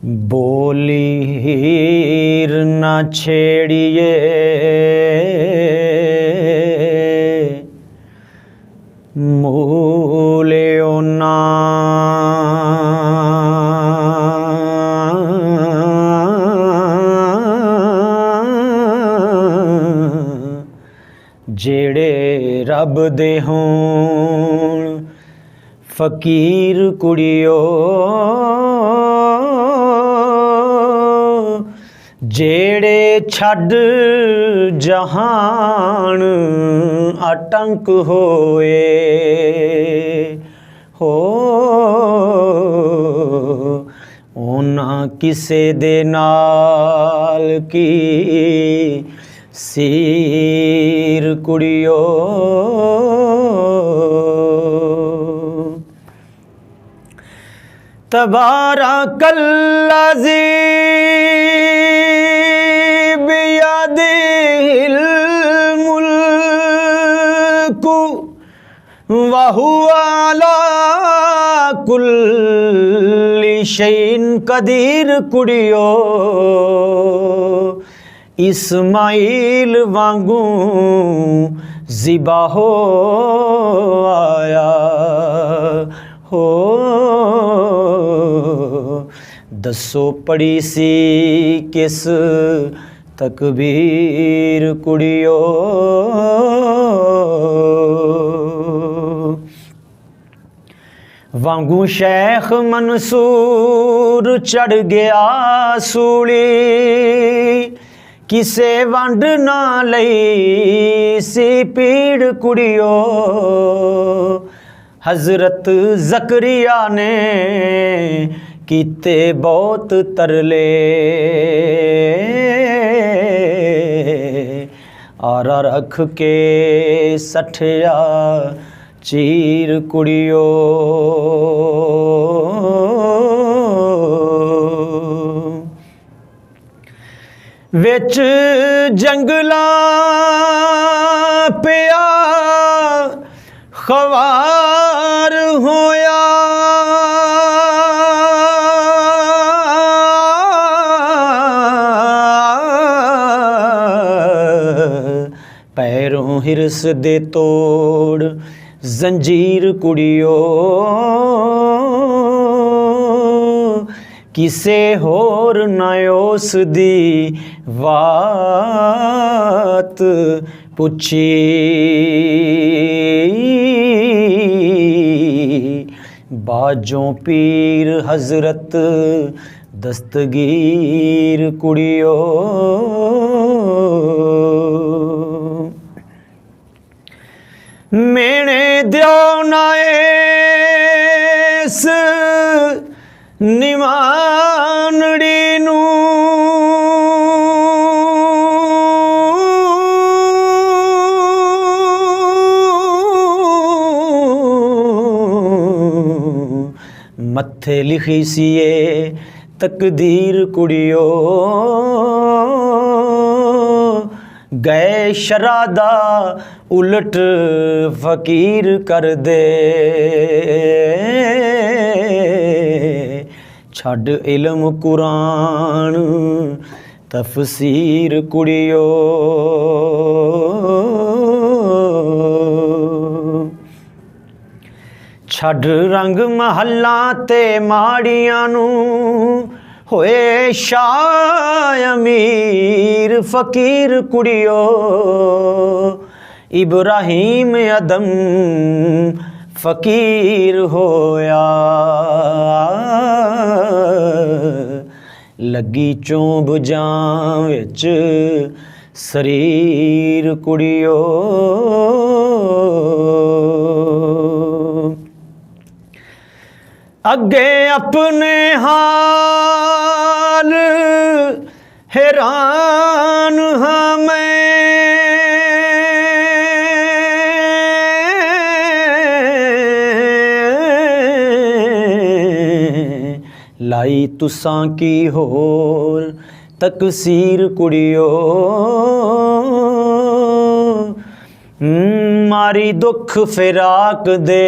बोली हीर न छेड़िए मूल्यो ना जेड़े रब दे होण फकीर कुड़ियो जेड़े छड़ जहान आतंक होए हो ओना किसे दे नाल की सीर कुड़ियो तबारकल्लज़ी बियदिहिल मुल्कु व हुवा अला कुल्लि शैइन कदीर कुड़ियो इस्माइल वांगू ज़िबा हो आया हो दसो पड़ी सी किस तकबीर कुड़ियो वांगू शेख मंसूर चढ़ गया सूली किसे वंड ना लई सी पीड़ कुड़ियो हजरत ज़करिया ने कीते बहुत तरले आरा रख के सठिया चीर कुड़ियो विच जंगला पिया खवार होया पैरों हिरस दे तोड़ जंजीर कुड़ियो किसे होर नयोस दी वात पुछी बाजों पीर हजरत दस्तगीर कुड़ियो मेने द्यो नाएस निमानड़ी नू मत्थे लिखी सीए तकदीर कुड़ियो गए शरादा उलट फकीर कर दे छड़ इल्म कुरान तफसीर कुड़ियो छड़ रंग महल्ला ते माड़ियां नू होए शाह अमीर फकीर कुड़ियो इब्राहीम अदम फकीर होया लगी चोंब जां विच शरीर कुड़ियो अगे अपने हाल हैरान हाँ मैं लाई तुसां की होर तकसीर कुड़ियो मारी दुख फिराक दे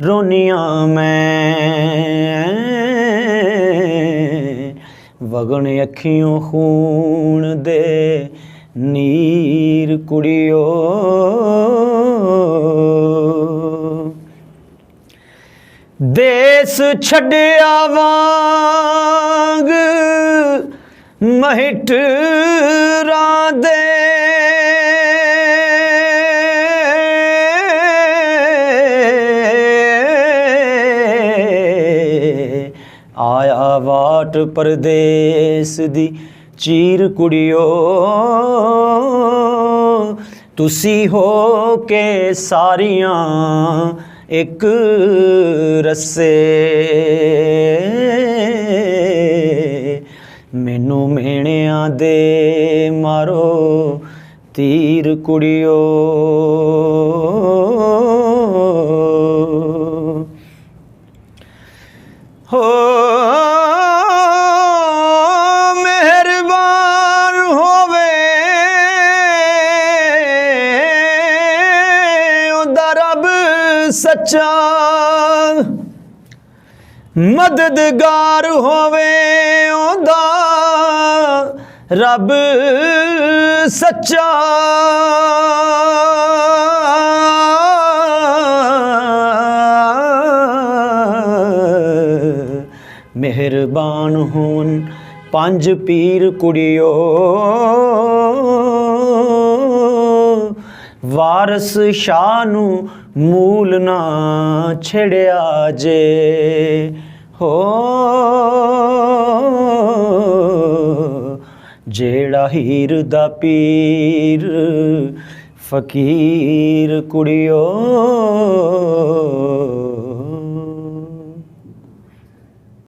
रोनिया मैं ਵਗਣ ਅੱਖੀਓਂ ਖੂਨ ਦੇ ਨੀਰ ਕੁੜੀਓ। ਦੇਸ ਛੱਡਿਆ ਵਾਂਗ ਮਹਿਟਰਾਂ ਦੇ ਆਇਆ ਵਾਟ ਪਰਦੇਸ ਦੀ ਚੀਰ ਕੁੜੀਓ। ਤੁਸੀਂ ਹੋ ਕੇ ਸਾਰੀਆਂ ਇੱਕ ਰੱਸੇ, ਮੈਨੂੰ ਮੇਣਿਆਂ ਦੇ ਮਾਰੋ ਤੀਰ ਕੁੜੀਓ। ਹੋ ਮਿਹਰਬਾਨ ਹੋਵੇ ਉਹਦਾ ਰੱਬ ਸੱਚਾ, ਮਦਦਗਾਰ ਹੋਵੇ ਉਹਦਾ ਰੱਬ ਸੱਚਾ। ਮਿਹਰਬਾਨ ਹੋਣ ਪੰਜ ਪੀਰ ਕੁੜੀਓ, ਵਾਰਸ ਸ਼ਾਹ ਨੂੰ ਮੂਲ ਨਾ ਛੜਿਆ ਜੇ। ਹੋ ਜਿਹੜਾ ਹੀਰ ਦਾ ਪੀਰ ਫਕੀਰ ਕੁੜੀਓ।